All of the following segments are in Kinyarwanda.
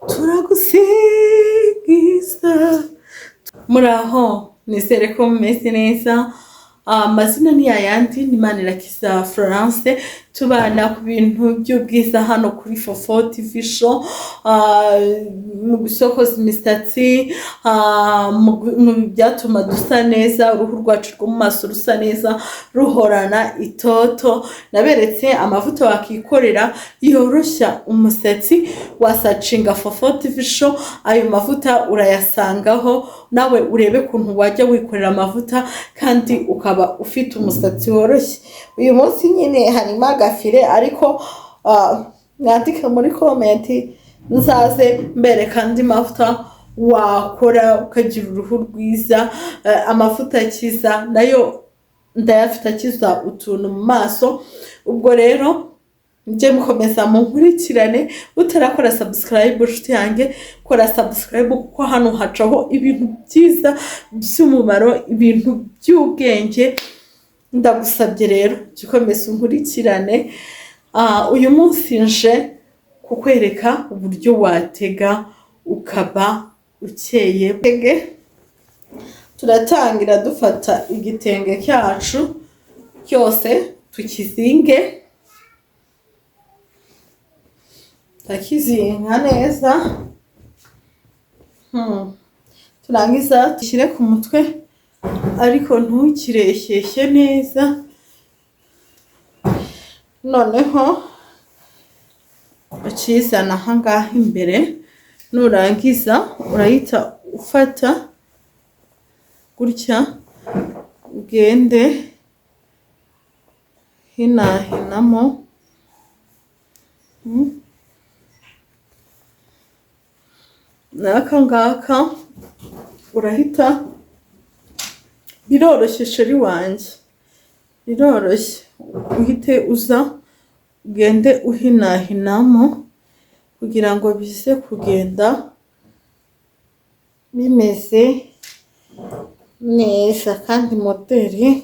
turagusingiza. Muraho, nizere ko mumeze neza. Amazina ni ayandi, ni Manirakiza Florence, tubana ku bintu by'ubwiza hano kuri Fofo TV show, mu gusokoza imisatsi, mu byatuma dusa neza, uruhu rwacu rwo mu maso rusa neza, ruhorana itoto. Naberetse amavuta wakikorera yoroshya umusatsi, wasacinga Fofo TV show, ayo mavuta urayasangaho, nawe urebe kuntu wajya wikorera amavuta kandi ukaba ufite umusatsi woroshye. Uyu munsi nyine harimo agafire, ariko mwandike muri komenti nzaze mbereka andi mavuta wakora ukagira uruhu rwiza. Amavuta akiza nayo ndayafite akiza utuntu mu maso. Ubwo rero mujye mukomeza munkurikirane, utarakora subscribe nshuti yanjye kora subscribe, kuko hano hacaho ibintu byiza by'umumaro, ibintu by'ubwenge. Ndagusabye rero gikomeza unkurikirane. Uyu munsi nje kukwereka uburyo watega ukaba ukeye. Turatangira dufata igitenge cyacu cyose tukizinge, takizinga neza. Turangiza dushyire ku mutwe, ariko ntukireshyeshye neza. Noneho ukizana aha ngaha imbere, nurangiza urahita ufata gutya, ugende hinahinamo. N'aka ngaka urahita, biroroshye sheri wanjye, biroroshye. Uhite uza ugende uhinahinamo kugira ngo bize kugenda bimeze neza, kandi moderi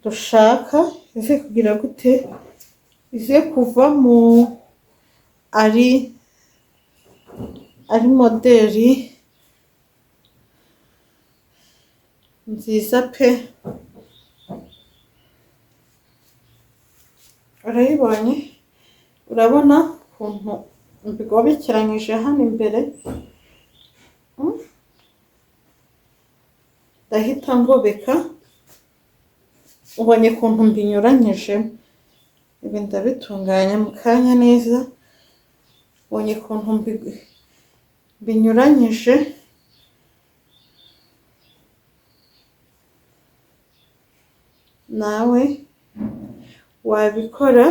dushaka ize kugira gute, ize kuvamo ari moderi nziza pe. Urayibonye? Urabona ukuntu mbigobekeranyije hano imbere? Ndahita ngobeka. Ubonye ukuntu mbinyuranyije? Ibi ndabitunganya mu kanya neza. Ubonye ukuntu binyuranyije? Nawe wabikora.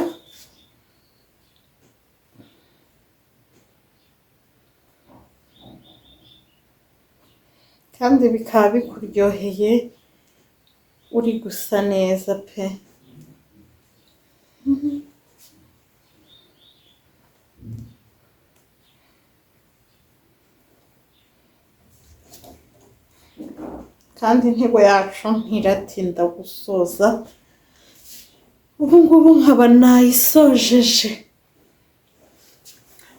Kandi bikaba bikuryoheye, uri gusa neza pe. Kandi intego yacu ntiratinda gusoza. Ubu ngubu nkaba nayisojeje.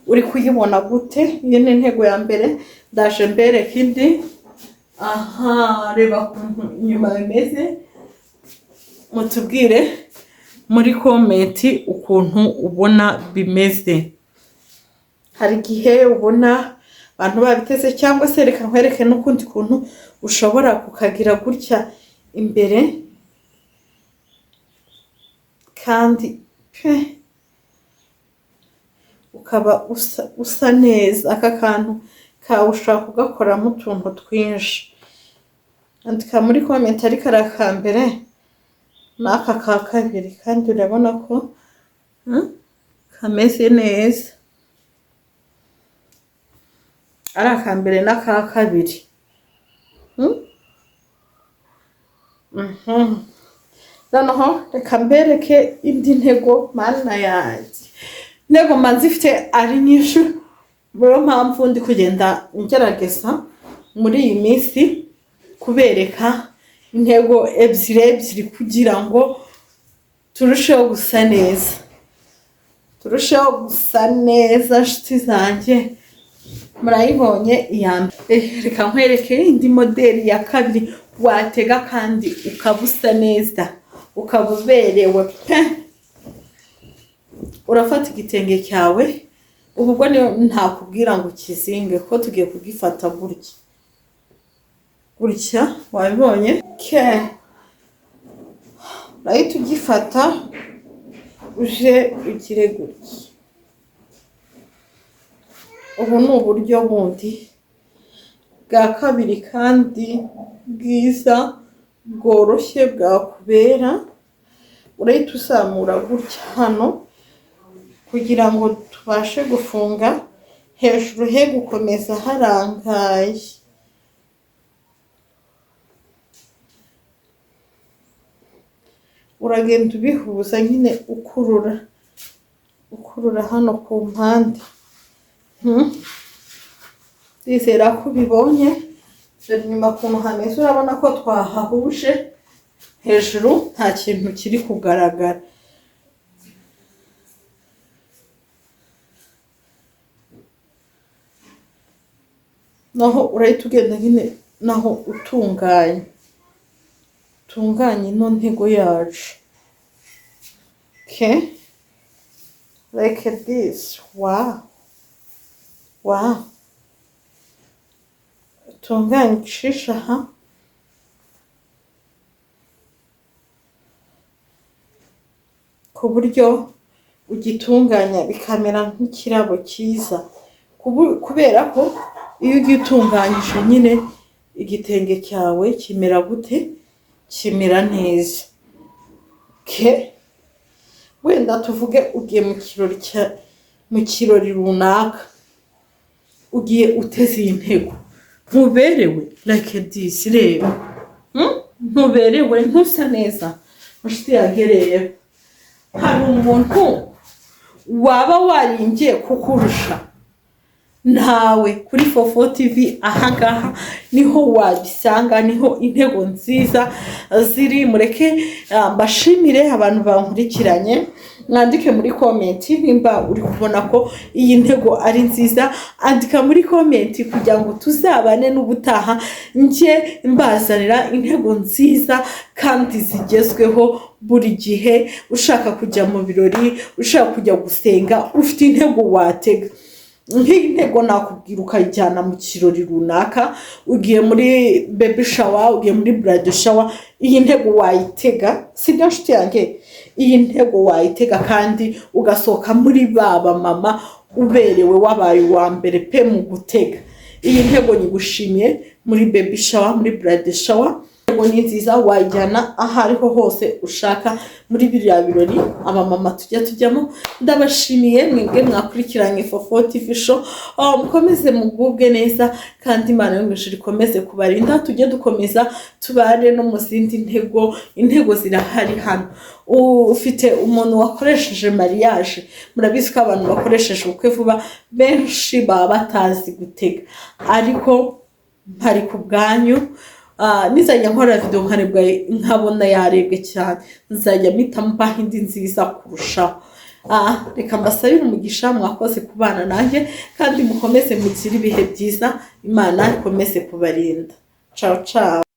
Uri kuyibona gute? Iyi ni intego ya mbere, ndaje mbereka indi. Reba ukuntu inyuma bimeze, mutubwire muri komenti ukuntu ubona bimeze. Hari igihe ubona abantu babiteze, cyangwa se reka nkwereke n'ukundi kuntu ushobora kukagira gutya imbere, kandi pe ukaba usa neza. Aka kantu kawe ushaka kugakoramo utuntu twinshi. Andika muri komenti ariko ari aka mbere n'aka ka kabiri, kandi urabona ko kameze neza. Ari aka mbere n'aka kabiri. Noneho reka mbereke indi ntego mana yanjye. Intego manzi ifite ari nyinshi, niyo mpamvu ndi kugenda ngerageza muri iyi minsi kubereka intego ebyiri kugira ngo turusheho gusa neza. Turusheho gusa neza nshuti zanjye, murayibonye iya mbere. Reka nkwereke indi modeli ya kabiri watega kandi ukabusa neza ukabuberewe pe. Urafata igitenge cyawe ubwo niyo ntakubwira ngo kizinge ko tugiye kugifata gutya wabibonye ke. Urahita ugifata uje ugire gutya. Ubu ni uburyo bundi bwa kabiri kandi bwiza bworoshye bwakubera. Urahita usamura gutya hano kugira ngo tubashe gufunga hejuru he gukomeza harangaye. Uragenda ubihuza nyine ukurura hano ku mpande. Ndizera ko ubibonye. Dore inyuma kuntu hameze urabona ko twahahuje, hejuru nta kintu kiri kugaragara. Naho urahita ugenda nyine naho utunganye ino ntego yacu. Okay, like this. Wow, tunganye icisha aha ku buryo ugitunganya bikamera nk'ikirabo cyiza, kubera ko iyo ugitunganyije nyine igitenge cyawe kimera gute, kimera neza. Wenda tuvuge ugiye mu kirori runaka, ugiye uteze iyi ntego, ntuberewe like this. Reba ntuberewe, ntusa neza. Inshuti yagereye, hari umuntu waba waringiye kukurusha? Ntawe. Kuri Fofo TV ahangaha niho wabisanga, niho intego nziza ziri. Mureke mbashimire abantu bankurikiranye, mwandike muri comment nimba uri kubona ko iyi ntego ari nziza. Andika muri comment kugira ngo tuzabane n'ubutaha nje mbazanira intego nziza kandi zigezweho buri gihe. Ushaka kujya mu birori, ushaka kujya gusenga, ufite intego watega. Nk'iyi ntego nakubwira ukayijyana mu kirori runaka, ugiye muri baby shower, ugiye muri bridal shower, iyi ntego wayitega. Sibyo nshuti yanjye? Iyi ntego wayitega kandi ugasohoka muri baba mama uberewe, wabaye wa mbere pe mu gutega. Iyi ntego nyigushimiye muri baby shower, muri bridal shower. Intego ni nziza, wayijyana ahariho hose ushaka muri biriya birori abamama tujyamo. Ndabashimiye mwebwe mwakurikiranye Fofo TV show. Mukomeze mugubwe neza kandi Imana yo mw'ijuru ikomeze kubarinda. Tujye dukomeza tubare no mu zindi ntego. Intego zirahari hano. Ufite umuntu wakoresheje mariage, murabizi ko abantu bakoresheje ubukwe vuba benshi baba batazi gutega, ariko mpari ku bwanyu. Nizajya nkora video nkabona yarebwe cyane, nzajya mpita mbaha indi nziza kurushaho. Reka mbasabire umugisha, mwakoze kubana nanjye kandi mukomeze mugire ibihe byiza. Imana ikomeze kubarinda. Ciao ciao.